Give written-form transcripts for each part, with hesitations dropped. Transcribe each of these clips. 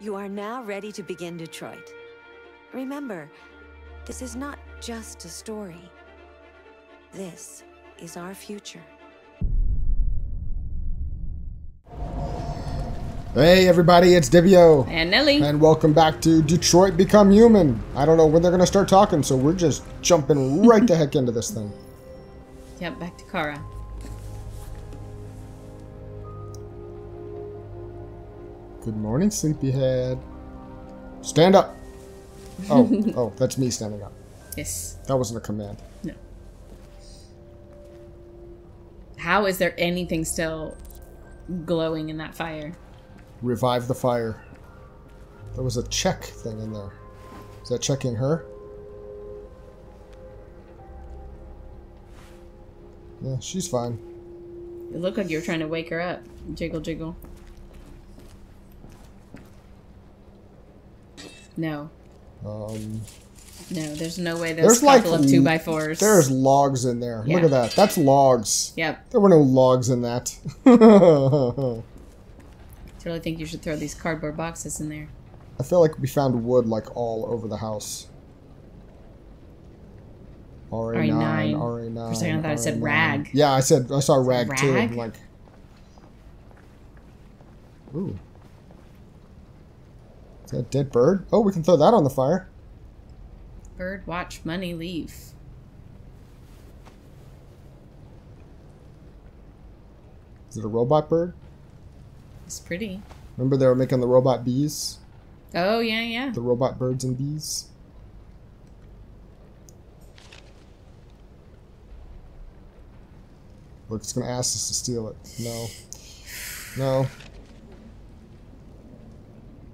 You are now ready to begin Detroit. Remember, this is not just a story. This is our future. Hey everybody, it's Divio. And Nelly. And welcome back to Detroit Become Human. I don't know when they're going to start talking, so we're just jumping right the heck into this thing. Yep, back to Kara. Good morning, sleepyhead. Stand up. Oh, that's me standing up. Yes. That wasn't a command. No. How is there anything still glowing in that fire? Revive the fire. There was a check thing in there. Is that checking her? Yeah, she's fine. It looked like you were trying to wake her up. Jiggle, jiggle. No. No, there's no way there's a couple of 2x4s. There's logs in there. Yeah. Look at that. That's logs. Yep. There were no logs in that. I really think you should throw these cardboard boxes in there. I feel like we found wood like all over the house. RA9, RA9. For a second I thought I said rag. Yeah, I saw rag too. I'm like, ooh. Is that a dead bird? Oh, we can throw that on the fire. Bird, watch, money, leave. Is it a robot bird? It's pretty. Remember they were making the robot bees? Oh, yeah, yeah. The robot birds and bees. Look, it's going to ask us to steal it. No. No.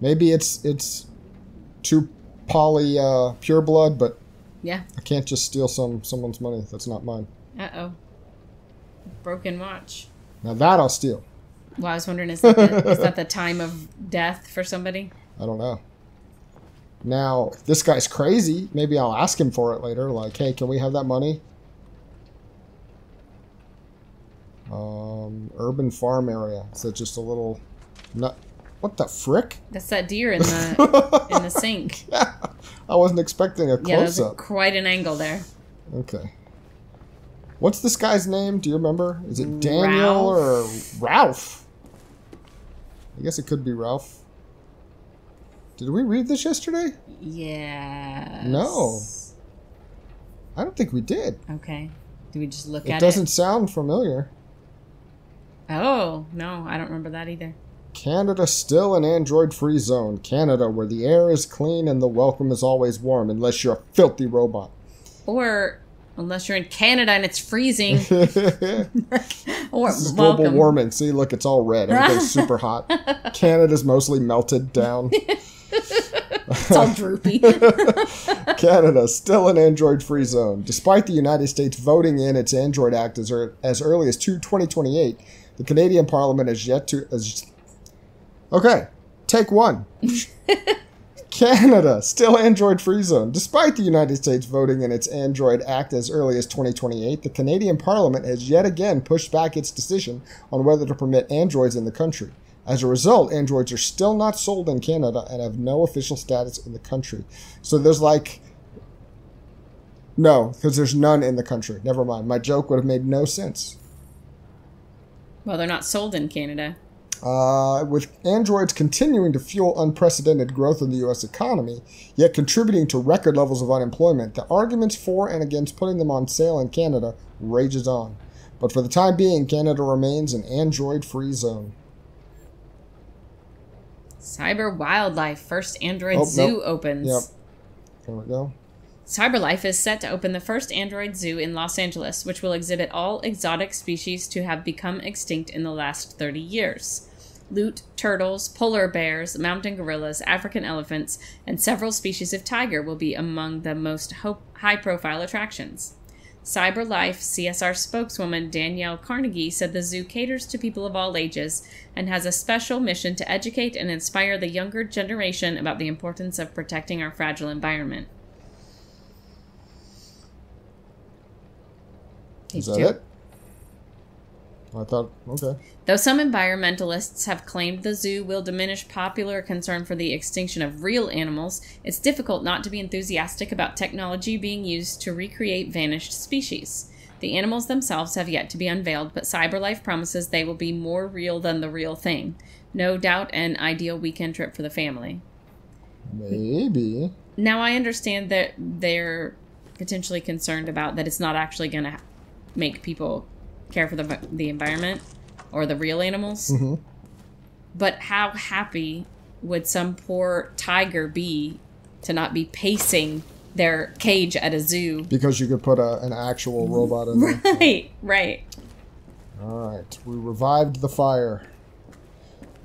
Maybe it's too pure blood, but yeah, I can't just steal someone's money. That's not mine. Uh-oh. Broken watch. Now that I'll steal. Well, I was wondering, is that the time of death for somebody? I don't know. Now, if this guy's crazy, maybe I'll ask him for it later. Like, hey, can we have that money? Urban farm area. Is that just a little nut? What the frick? That's that deer in the sink. Yeah, I wasn't expecting a close-up. Yeah, that was quite an angle there. Okay. What's this guy's name? Do you remember? Is it Daniel or Ralph? I guess it could be Ralph. Did we read this yesterday? Yeah. No. I don't think we did. Okay. Do we just look at it? It doesn't sound familiar. Oh, no. I don't remember that either. Canada still an android-free zone. Canada, where the air is clean and the welcome is always warm, unless you're a filthy robot. Or unless you're in Canada and it's freezing. Or this is global warming. See, look, it's all red. Everything's super hot. Canada's mostly melted down. It's all droopy. Canada, still an android-free zone. Despite the United States voting in its Android Act as early as 2028, the Canadian Parliament has yet to... Okay, take one. Canada, still Android-free zone. Despite the United States voting in its Android Act as early as 2028, the Canadian Parliament has yet again pushed back its decision on whether to permit androids in the country. As a result, androids are still not sold in Canada and have no official status in the country. So there's like... No, because there's none in the country. Never mind. My joke would have made no sense. Well, they're not sold in Canada. With androids continuing to fuel unprecedented growth in the U.S. economy, yet contributing to record levels of unemployment, the arguments for and against putting them on sale in Canada rages on. But for the time being, Canada remains an android-free zone. Cyber Wildlife, first android zoo opens. Yep. There we go. CyberLife is set to open the first android zoo in Los Angeles, which will exhibit all exotic species to have become extinct in the last 30 years. Loot, turtles, polar bears, mountain gorillas, African elephants, and several species of tiger will be among the most high-profile attractions. CyberLife CSR spokeswoman Danielle Carnegie said the zoo caters to people of all ages and has a special mission to educate and inspire the younger generation about the importance of protecting our fragile environment. Is that it? I thought, okay. Though some environmentalists have claimed the zoo will diminish popular concern for the extinction of real animals, it's difficult not to be enthusiastic about technology being used to recreate vanished species. The animals themselves have yet to be unveiled, but CyberLife promises they will be more real than the real thing. No doubt an ideal weekend trip for the family. Maybe. Now I understand that they're potentially concerned about that it's not actually going to make people care for the environment or the real animals. Mm-hmm. But how happy would some poor tiger be to not be pacing their cage at a zoo? Because you could put an actual robot in there. Right, right. All right, we revived the fire.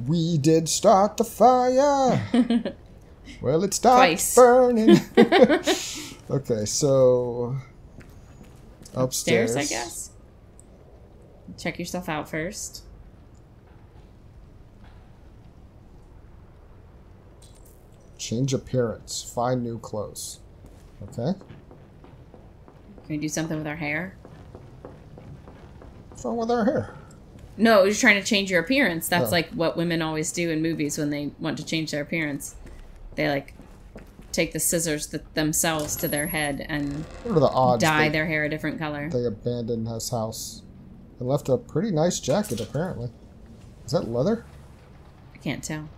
We did start the fire. Well, it stopped burning. Okay, so upstairs, I guess. Check yourself out first. Change appearance. Find new clothes. Okay. Can we do something with our hair? What's wrong with our hair? No, you're trying to change your appearance. That's like what women always do in movies when they want to change their appearance. They like take the scissors themselves to their head and what are the odds dye their hair a different color. They abandoned his house and left a pretty nice jacket, apparently. Is that leather? I can't tell.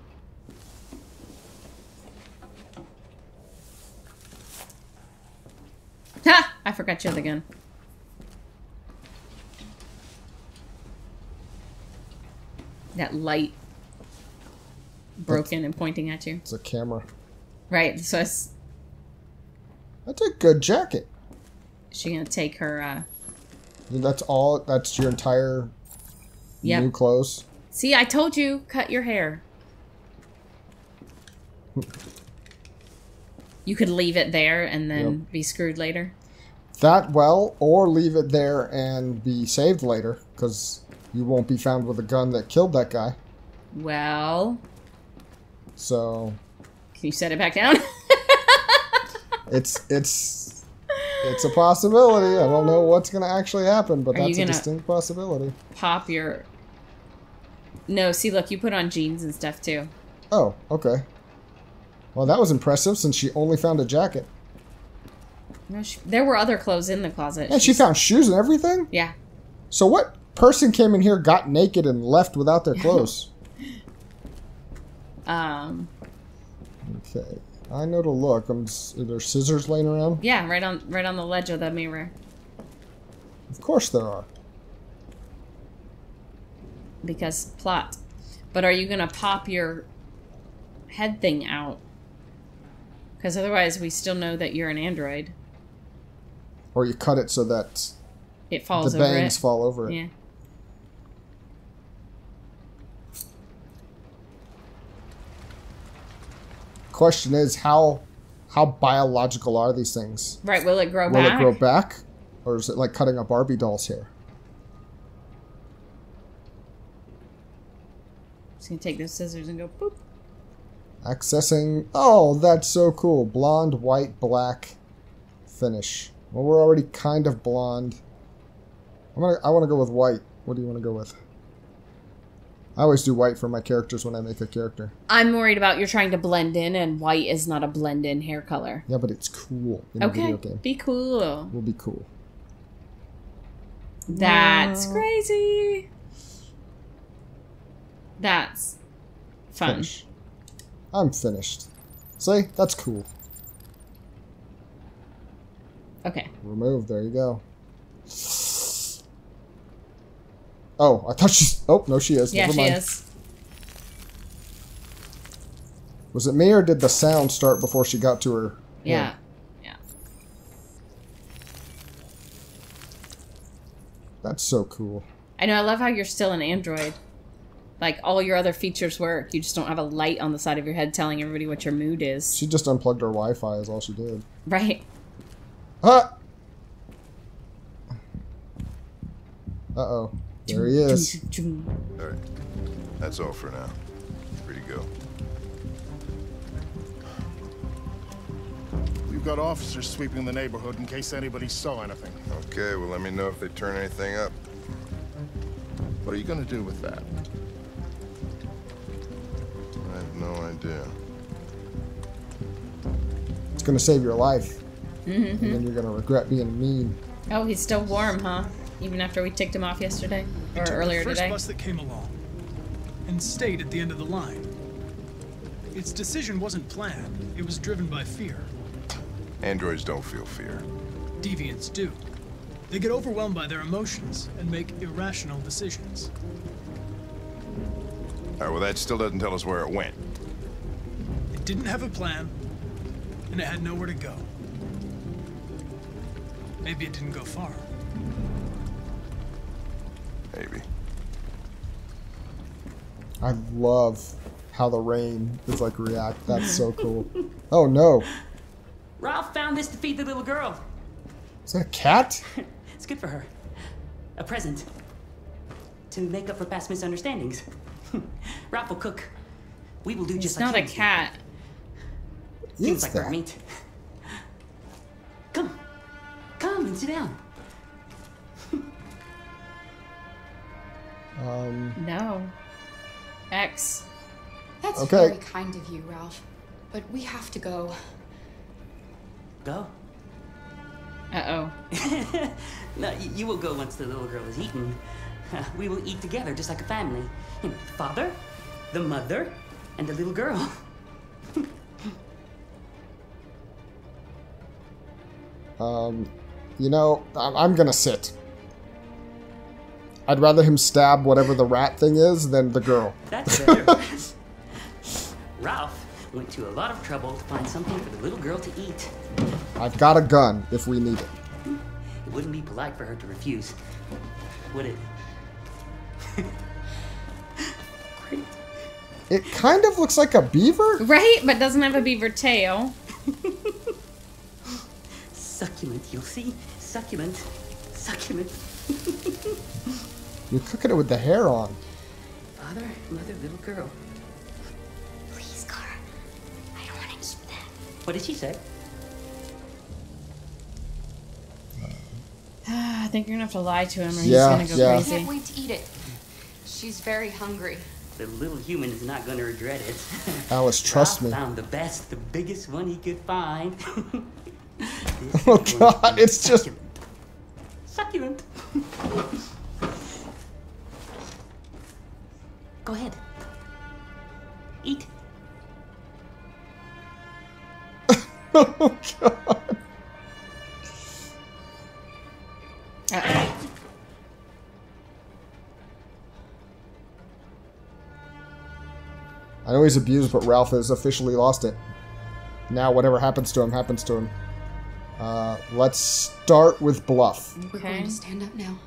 Ha! I forgot you had the gun. That light broken and pointing at you. It's a camera. Right, so it's... That's a good jacket. Is she gonna take her, That's all? That's your entire Yep. new clothes? See, I told you, cut your hair. You could leave it there and then be screwed later. That well, or leave it there and be saved later, because you won't be found with a gun that killed that guy. Well... So... Can you set it back down? It's a possibility. I don't know what's going to actually happen, but that's a distinct possibility. Pop your... No, see, look, you put on jeans and stuff, too. Oh, okay. Well, that was impressive, since she only found a jacket. No, there were other clothes in the closet. And she found shoes and everything? Yeah. So what person came in here, got naked, and left without their clothes? Okay. I know to look. Are there scissors laying around? Yeah, right on the ledge of the mirror. Of course there are. Because plot. But are you gonna pop your head thing out? Because otherwise we still know that you're an android. Or you cut it so that it falls the over bangs fall over it. Yeah. Question is, how biological are these things? Right, will it grow back? Will it grow back? Or is it like cutting a Barbie doll's hair? Just gonna take those scissors and go boop. Accessing... Oh, that's so cool. Blonde, white, black finish. Well, we're already kind of blonde. I want to go with white. What do you want to go with? I always do white for my characters when I make a character. I'm worried about you're trying to blend in, and white is not a blend-in hair color. Yeah, but it's cool in a video game. Be cool. We'll be cool. That's crazy. That's fun. Finish. I'm finished. See? That's cool. Okay. Remove. There you go. Oh, I thought she's... Oh, no, she is. Yeah, Never mind. She is. Was it me, or did the sound start before she got to her? Yeah. Yeah. That's so cool. I know. I love how you're still an android. Like, all your other features work. You just don't have a light on the side of your head telling everybody what your mood is. She just unplugged her Wi-Fi is all she did. Right. Ah! Uh-oh. There he is. Alright. That's all for now. Free to go. We've got officers sweeping the neighborhood in case anybody saw anything. Okay, well let me know if they turn anything up. What are you gonna do with that? I have no idea. It's gonna save your life. And then you're gonna regret being mean. Oh, he's still warm, huh? Even after we ticked him off yesterday? Or earlier the first today? bus that came along and stayed at the end of the line. Its decision wasn't planned. It was driven by fear. Androids don't feel fear. Deviants do. They get overwhelmed by their emotions and make irrational decisions. Alright, well that still doesn't tell us where it went. It didn't have a plan, and it had nowhere to go. Maybe it didn't go far. Maybe. I love how the rain is like react. That's so cool. Oh no. Ralph found this to feed the little girl. Is that a cat? It's good for her. A present. To make up for past misunderstandings. Ralph will cook. We will do It's just not like a humans do. cat. Seems Is like that? bird meat. Come. Come and sit down. No. X. That's Okay. very kind of you, Ralph. But we have to go. Go. Uh-oh. No, you will go once the little girl is eaten. We will eat together, just like a family. The father, the mother, and the little girl. You know, I'm gonna sit. I'd rather him stab whatever the rat thing is than the girl. That's better. Ralph went to a lot of trouble to find something for the little girl to eat. I've got a gun if we need it. It wouldn't be polite for her to refuse, would it? Great. It kind of looks like a beaver. Right? But doesn't have a beaver tail. Succulent, you'll see. Succulent. Succulent. You're cooking it with the hair on. Father, mother, little girl. Please, Cara. I don't want to eat that. What did she say? I think you're gonna have to lie to him or Yeah, he's gonna yeah. go I crazy. can't wait to eat it. She's very hungry. The little human is not going to regret it. Alice, trust Ralph me. found the best, the biggest one he could find. Oh god, it's just... Succulent. Go ahead. Eat. Oh god. Uh-oh. I know he's abused, but Ralph has officially lost it. Now whatever happens to him, happens to him. Let's start with Bluff. We're Okay. going to stand up now.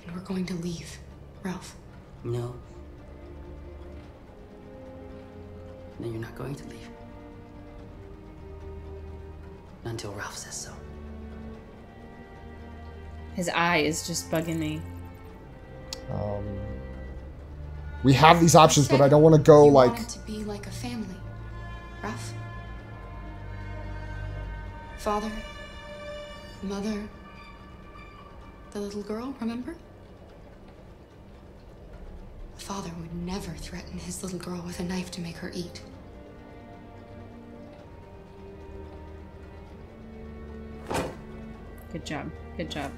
And we're going to leave, Ralph. No. No, you're not going to leave. Not until Ralph says so. His eye is just bugging me. We have these options, but I don't want to go You like... want it to be like a family, Ralph. Father, mother, the little girl, remember? The father would never threaten his little girl with a knife to make her eat. Good job. Good job.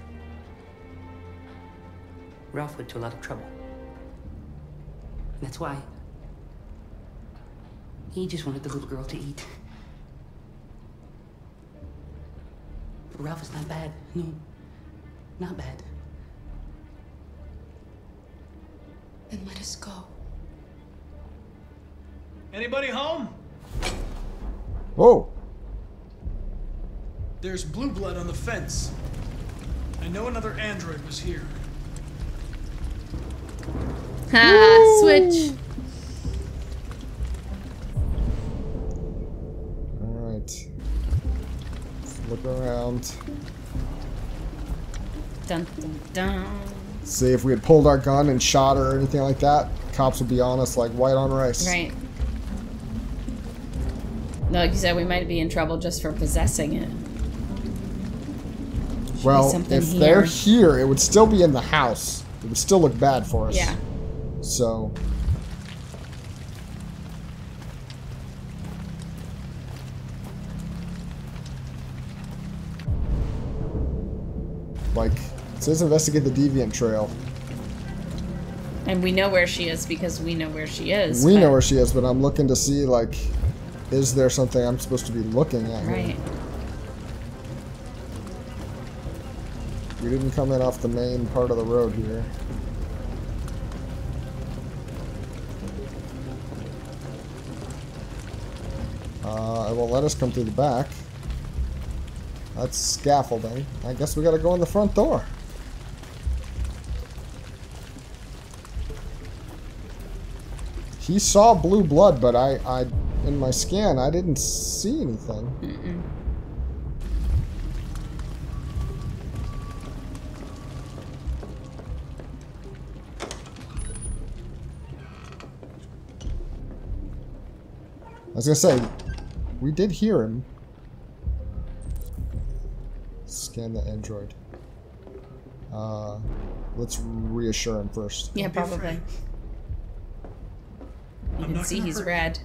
Ralph went to a lot of trouble. That's why he just wanted the little girl to eat. But Ralph is not bad. No, not bad. Then let us go. Anybody home? Whoa. There's blue blood on the fence. I know another android was here. Ha! Switch. Alright. Let's look around. Dun dun dun. See if we had pulled our gun and shot her or anything like that. Cops would be on us like white on rice. Right. No, like you said, we might be in trouble just for possessing it. Should be Well, something if here. they're here, it would still be in the house. It would still look bad for us. Yeah. So... like, it says investigate the deviant trail. And we know where she is because we know where she is. We know where she is, but I'm looking to see, like, is there something I'm supposed to be looking at here? Right. We didn't come in off the main part of the road here. It won't let us come through the back. That's scaffolding. I guess we gotta go in the front door. He saw blue blood, but I in my scan, I didn't see anything. Mm-mm. I was gonna say, we did hear him. Scan the android. Let's reassure him first. Yeah, probably. You can see he's red.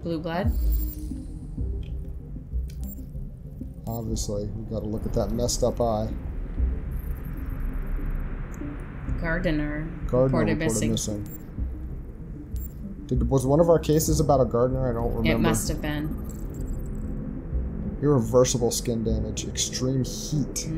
Blue blood? Obviously, we gotta look at that messed up eye. Gardener Gardener reported missing. Was one of our cases about a gardener? I don't remember. It must have been. Irreversible skin damage. Extreme heat.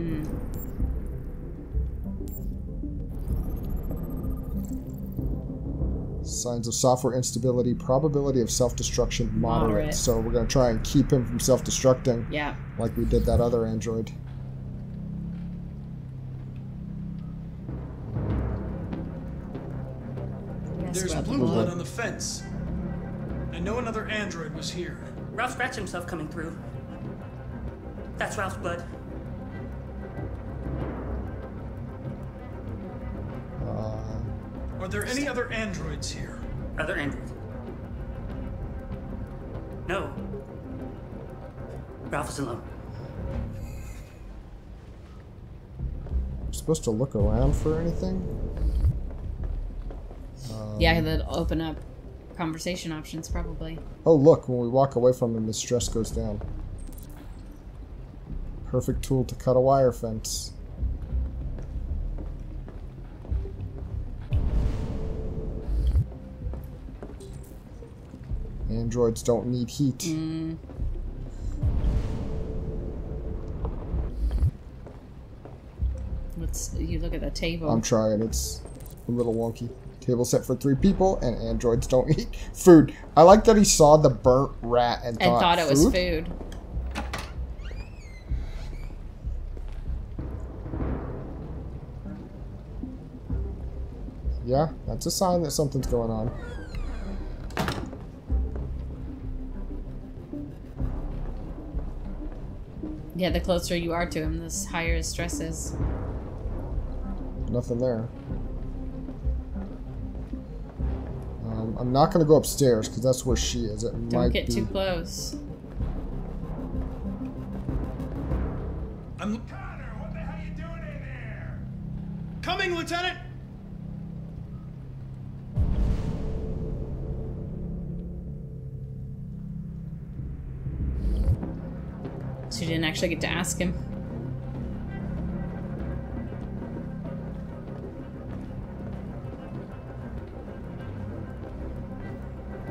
Signs of software instability. Probability of self-destruction moderate. So we're going to try and keep him from self-destructing. Yeah. Like we did that other android. There's blue blood on the fence. I know another android was here. Ralph scratched himself coming through. That's Ralph's blood. Are there any other androids here? Other androids? No. Ralph is alone. We're supposed to look around for anything? Yeah, that'll open up conversation options, probably. Oh, look, when we walk away from him, his stress goes down. Perfect tool to cut a wire fence. Androids don't need heat. You look at the table. I'm trying, it's a little wonky. Table set for 3 people, and androids don't eat food. I like that he saw the burnt rat and thought it was food. Yeah, that's a sign that something's going on. Yeah, the closer you are to him, the higher his stress is. Nothing there. I'm not going to go upstairs because that's where she is. Don't get too close. Connor, what the hell are you doing in there? Coming, Lieutenant! So you didn't actually get to ask him.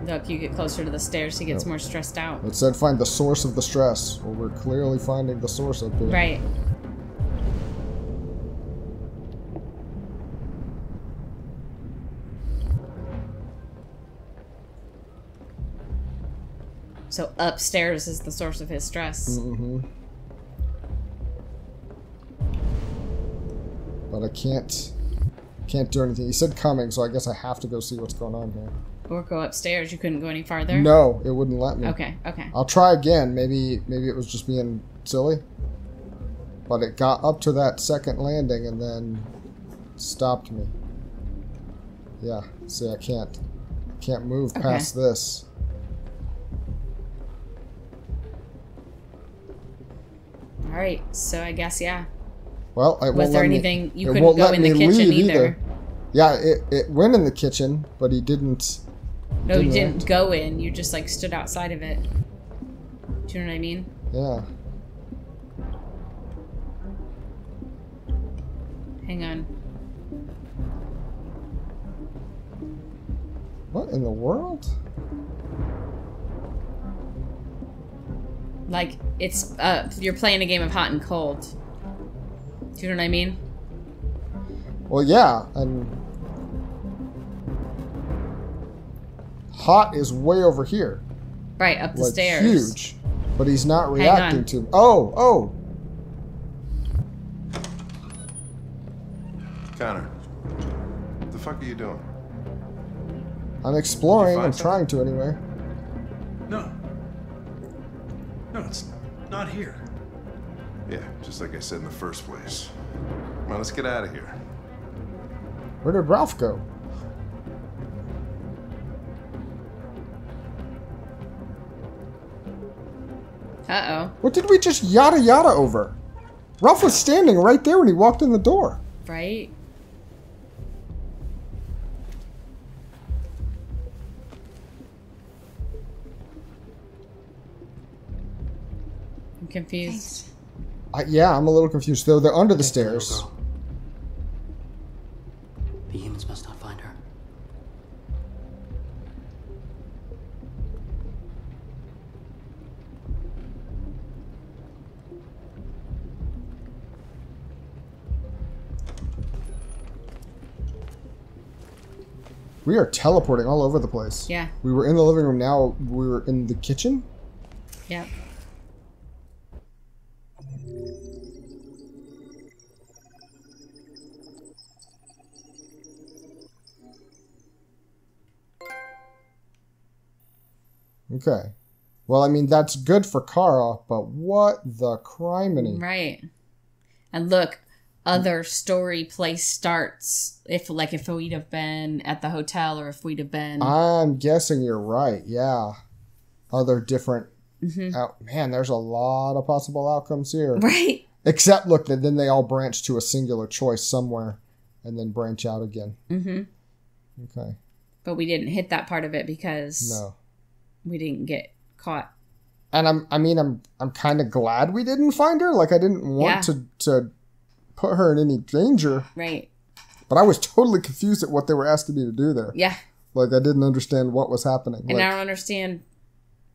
Look, you get closer to the stairs, he gets more stressed out. It said find the source of the stress. Well, we're clearly finding the source up here. Right. So upstairs is the source of his stress. Mm-hmm. But I can't do anything. He said coming, so I guess I have to go see what's going on here. Or go upstairs. You couldn't go any farther? No, it wouldn't let me. Okay, okay. I'll try again. Maybe it was just being silly. But it got up to that second landing and then stopped me. Yeah, see, I can't move past this. All Alright, so I guess, yeah. Well, it Was won't there let me- anything... You it couldn't won't go let in the me kitchen leave either. Yeah, it went in the kitchen, but he didn't... No, you didn't go in. You just, like, stood outside of it. Do you know what I mean? Yeah. Hang on. What in the world? Like, it's, you're playing a game of hot and cold. Do you know what I mean? Well, yeah, and... Hot is way over here. Right, up the Like, stairs. huge. But he's not Hang reacting on. to... Oh! Connor, what the fuck are you doing? I'm exploring. find I'm something? trying to anyway. No. No, it's not here. Yeah, just like I said in the first place. Come on, let's get out of here. Where did Ralph go? Uh-oh. What did we just yada yada over? Ralph was standing right there when he walked in the door. Right? I'm confused. Yeah, I'm a little confused. Though they're under the stairs. The humans must not find her. We are teleporting all over the place. Yeah. We were in the living room. Now we were in the kitchen. Yep. Okay. Well, I mean, that's good for Kara, but what the criminy? Right. And look, other story place starts if we'd have been at the hotel or if we'd have been... I'm guessing you're right. Yeah. Other different... man, there's a lot of possible outcomes here. Right. Except, look, that then they all branch to a singular choice somewhere and then branch out again. Mm-hmm. Okay. But we didn't hit that part of it because No. we didn't get caught. And I'm kind of glad we didn't find her. Like, I didn't want to put her in any danger. Right. But I was totally confused at what they were asking me to do there. Yeah. Like, I didn't understand what was happening. And like, I don't understand,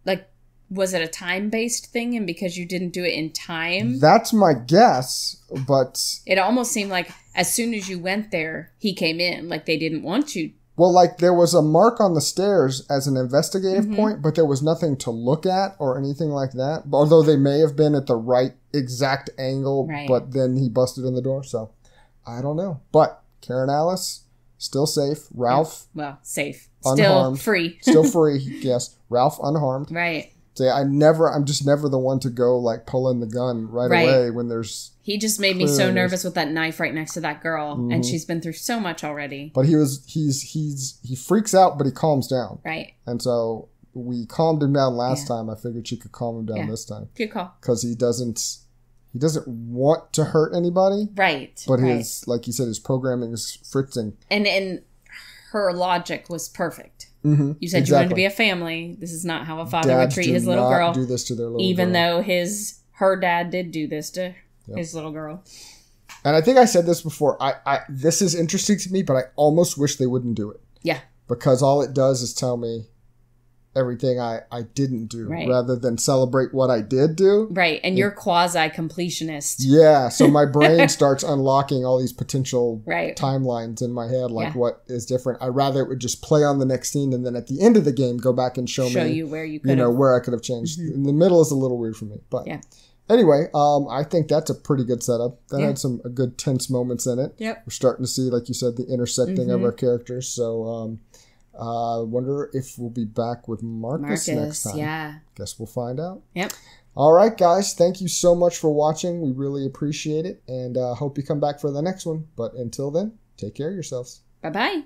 like, was it a time-based thing? And because you didn't do it in time? That's my guess, but... It almost seemed like as soon as you went there, he came in. Like, they didn't want you. Well, like, there was a mark on the stairs as an investigative point, but there was nothing to look at or anything like that. Although they may have been at the right exact angle, Right. but then he busted in the door, so I don't know. But Karen Alice, still safe. Ralph, Well, safe. unharmed. Still free. Still free, yes. Ralph, unharmed. Right. So I'm just never the one to go, like, pull in the gun right away when there's... He just made me so Clearly. nervous with that knife right next to that girl. And she's been through so much already. But he freaks out, but he calms down. Right. And so we calmed him down last time. I figured she could calm him down this time. Good call. Because he doesn't want to hurt anybody. Right. But right. his, like you said, his programming is fritzing. And her logic was perfect. Mm-hmm. You said you wanted to be a family. This is not how a father Dads would treat do his little not girl. do this to their little even girl. though her dad did do this to his little girl. And I think I said this before. This is interesting to me, but I almost wish they wouldn't do it. Yeah. Because all it does is tell me everything I didn't do rather than celebrate what I did do. Right. And you're quasi-completionist. Yeah. So my brain starts unlocking all these potential Right. timelines in my head, like what is different. I'd rather it would just play on the next scene and then at the end of the game go back and show me you where you could where I could have changed. In the middle is a little weird for me. But yeah. anyway, I think that's a pretty good setup. That had a good tense moments in it. Yep. We're starting to see, like you said, the intersecting of our characters. So I wonder if we'll be back with Marcus next time. Yeah. Guess we'll find out. Yep. All right, guys. Thank you so much for watching. We really appreciate it. And hope you come back for the next one. But until then, take care of yourselves. Bye-bye.